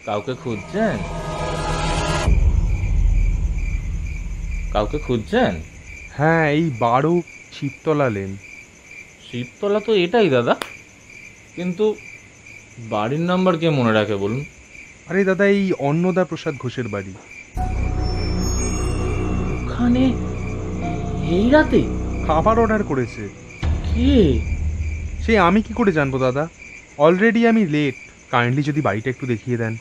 কাউকে খুঁজছেন? কাউকে খুঁজছেন? হ্যাঁ, এই 12 শিবতলা লেন। শিবতলা তো এটাই দাদা, কিন্তু বাড়ির নাম্বার কে মনে রাখে বলুন? আরে দাদা, এই অন্নদা প্রসাদ ঘোষের বাড়ি। ওখানে এই রাতে? খাবার অর্ডার করেছে। কে? সে আমি কি করে জানবো দাদা? অলরেডি আমি লেট। কাইন্ডলি যদি বাড়িটা একটু দেখিয়ে দেন।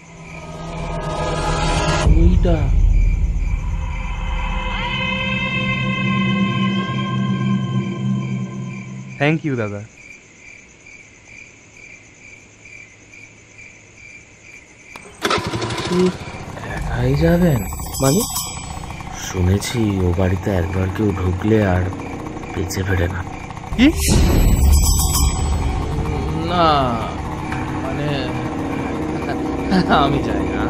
এইটা থ্যাংক ইউ দাদা। কি একাই যাবেন? মানে? শুনেছি ও বাড়িতে একবার কেউ ঢুকলে আর বেঁচে ফেরে না। কি? না মানে আমি যাই না।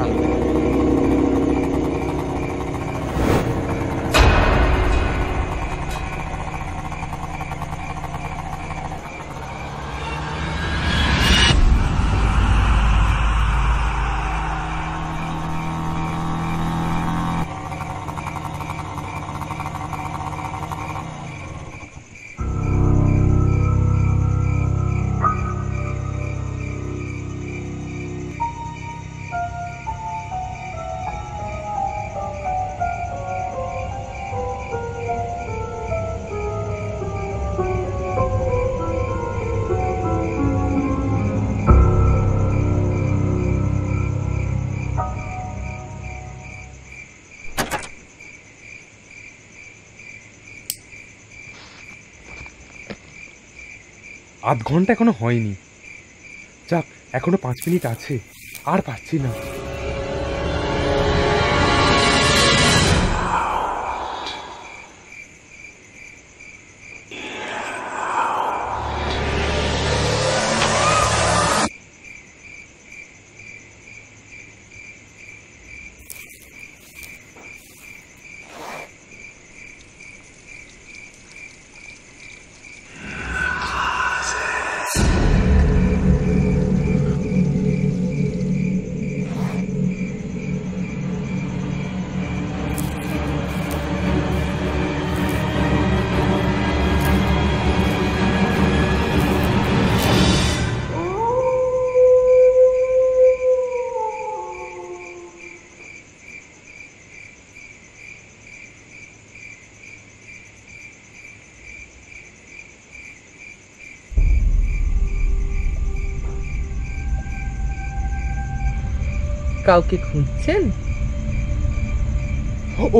আধ ঘন্টা এখনো হয়নি। যাক, এখনো 5 মিনিট আছে। আর পাচ্ছি না। কাউকে খুঁজছেন?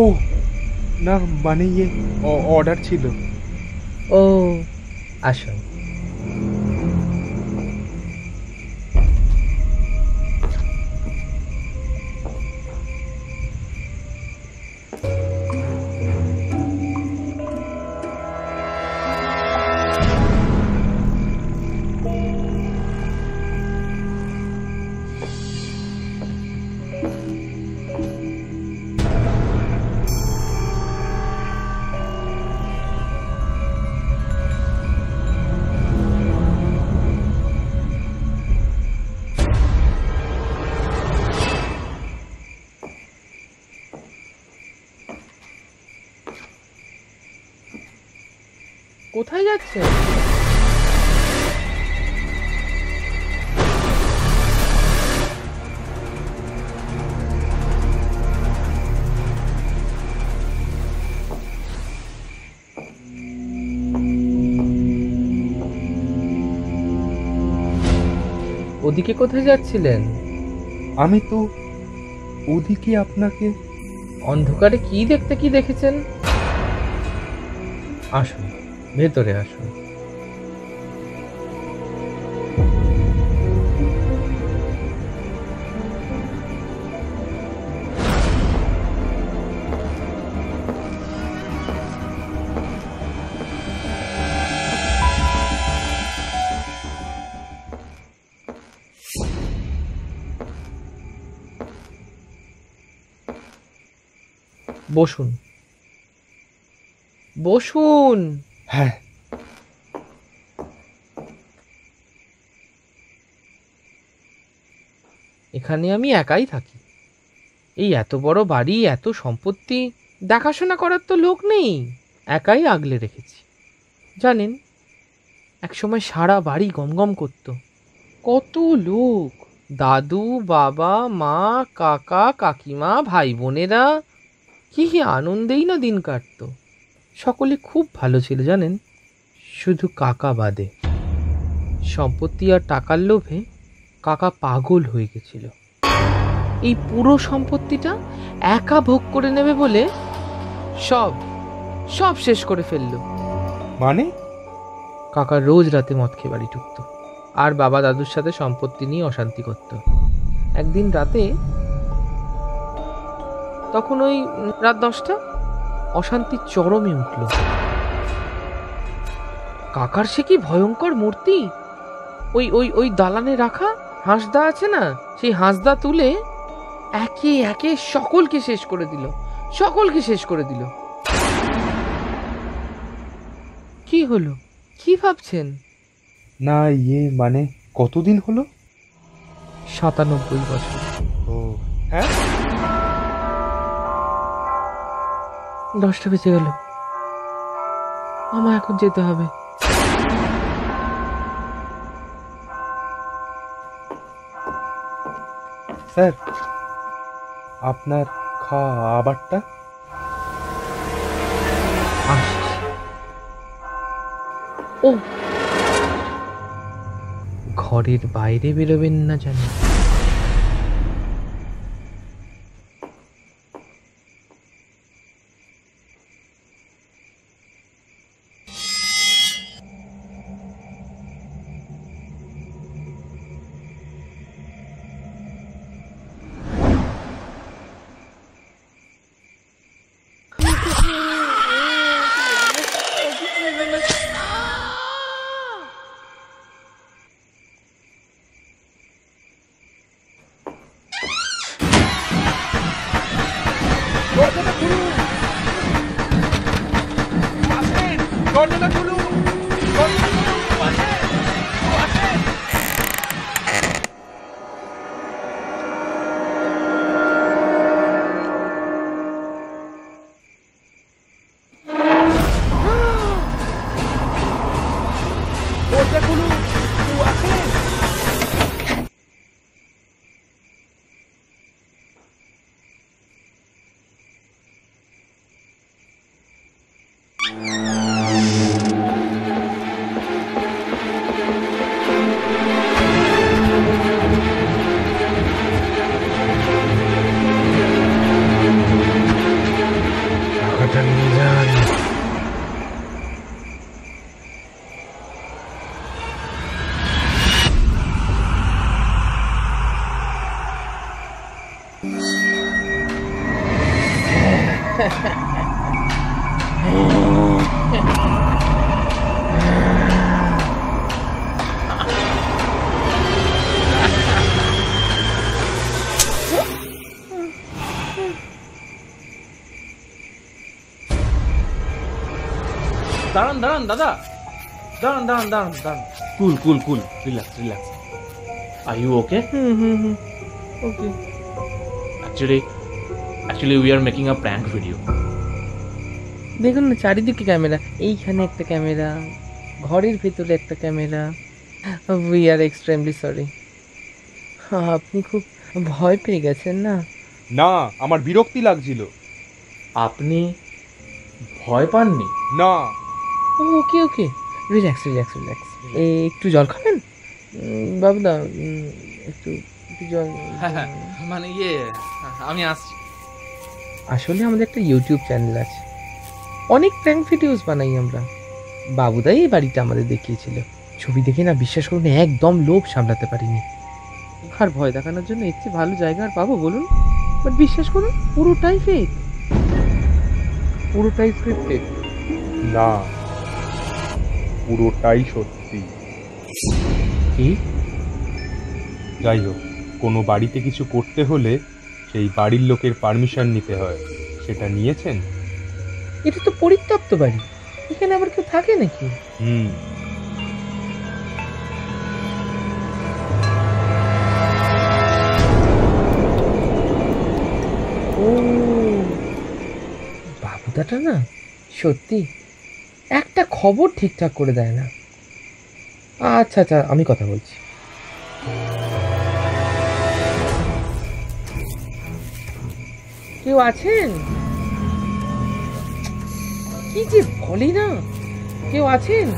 ও না, মানে অর্ডার ছিল। ও, আসুন। কোথায় যাচ্ছেন? ওদিকে কোথায় যাচ্ছিলেন? আমি তো ওদিকে আপনাকে। অন্ধকারে কি দেখতে কি দেখেছেন? আসুন, ভেতরে আসুন। বসুন, বসুন। হ্যাঁ। এখানে এখানে আমি একাই থাকি। এই এত বড় বাড়ি, এত সম্পত্তি, দেখাশোনা করার তো লোক নেই, একাই আগলে রেখেছি। জানেন, একসময় সারা বাড়ি গমগম করত, কত লোক, দাদু, বাবা, মা, কাকা, কাকিমা, ভাই বোনেরা, কি আনন্দেই না দিন কাটতো। সকলে খুব ভালো ছিল জানেন, শুধু কাকা বাদে। সম্পত্তি আর টাকার লোভে কাকা পাগল হয়ে গেছিল। এই পুরো সম্পত্তিটা একা ভোগ করে নেবে বলে সব সব শেষ করে ফেললো। মানে? কাকা রোজ রাতে মদ খেয়ে বাড়ি ঢুকতো, আর বাবা দাদুর সাথে সম্পত্তি নিয়ে অশান্তি করত। একদিন রাতে, তখন ওই রাত 10টা, অশান্তির চরমে উঠল। কাকার সে কি ভয়ঙ্কর মূর্তি! ওই ওই ওই দালানে রাখা হাঁসদা আছে না, সেই হাঁসদা তুলে একে একে সকলকে শেষ করে দিল, সকলকে শেষ করে দিল। কি হলো, কি ভাবছেন? না, মানে কতদিন হলো? 97 বছর। ও হ্যাঁ, 10টা বেজে গেল, আমার এখন যেতে হবে। স্যার আপনার খাবারটা? আসছি। ও, ঘরের বাইরে বেরোবেন না জানি। টাকাটা নিয়ে যান। দাঁড়ান দাঁড়ান দাদা, দাঁড়ান দাঁড়ান দাঁড়ান দাঁড়ান, cool cool cool, relax relax. Are you okay? Okay. Actually we are making a prank video. দেখুন না, চারিদিকে ক্যামেরা, এইখানে একটা ক্যামেরা, ঘরের ভেতরে একটা camera. We are extremely sorry. আপনি খুব ভয় পেয়ে গেছেন না? না, আমার বিরক্তি লাগছিল। আপনি ভয় পাননি? না। ওকে ওকে, রিল্যাক্স রিল্যাক্স রিল্যাক্স। একটু জল খাবেন বাবুদা? একটু একটু জল। মানে আমি আসছি। আসলে আমাদের একটা ইউটিউব চ্যানেল আছে, অনেক প্র্যাঙ্ক ভিডিওস বানাই আমরা। বাবুদাই এই বাড়িটা আমাদের দেখিয়েছিল, ছবি দেখে না বিশ্বাস করুন একদম লোভ সামলাতে পারিনি। আর ভয় দেখানোর জন্য এর চেয়ে ভালো জায়গা আর পাবো বলুন? বাট বিশ্বাস করুন, পুরোটাই ফেক, পুরোটাই স্ক্রিপ্টেড। না, পুরোটাই সত্যি। কি? যাই হোক, কোনো বাড়িতে কিছু করতে হলে সেই বাড়ির লোকের পারমিশন নিতে হয়। সেটা নিয়েছেন? এটা তো পরিত্যক্ত বাড়ি, এখানে আবার কেউ থাকে নাকি? ও বাবুদাটা না সত্যি একটা খবর ঠিকঠাক করে দেয় না। আচ্ছা আচ্ছা, আমি কথা বলছি। কেউ আছেন? কি যে বলি না, কেউ আছেন?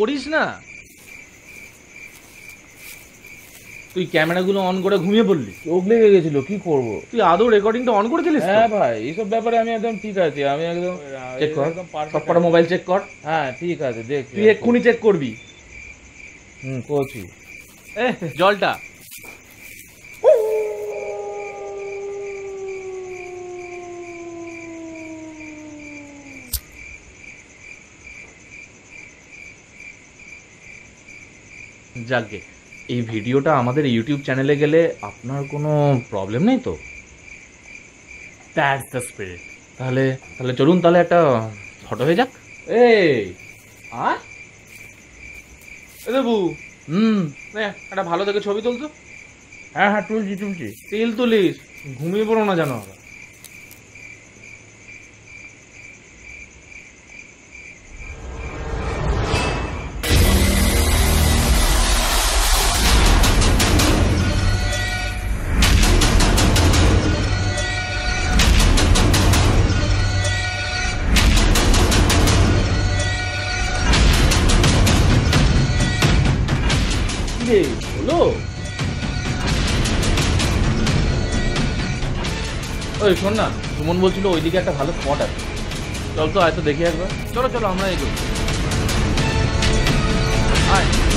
করিস না তুই, ক্যামেরাগুলো অন করে ঘুমিয়ে পড়লি। চোখ লেগে গেছিল, কি করব? তুই আদৌ রেকর্ডিংটা অন করেছিলিস? হ্যাঁ ভাই, এইসব ব্যাপারে আমি একদম ঠিক আছি, আমি একদম চেক কর, একদম সব কটা মোবাইল চেক কর। হ্যাঁ ঠিক আছে, দেখ তুই এক্ষুনি চেক করবি। করছি। জলটা যাকে, এই ভিডিওটা আমাদের ইউটিউব চ্যানেলে গেলে আপনার কোনো প্রবলেম নেই তো? That's the spirit. তাহলে তাহলে চলুন, তাহলে একটা ফটো হয়ে যাক। এই দেবু, একটা ভালো দেখে ছবি তুলতো। হ্যাঁ হ্যাঁ, তুলছি তুলছি। তিল তুলিস, ঘুমিয়ে পড়ো না জানো। হলো ওই শোন না, সুমন বলছিল ওইদিকে একটা ভালো স্পট আছে, চল তো, আয় তো দেখি একবার। চলো চলো, আমরা এগোই। আয়।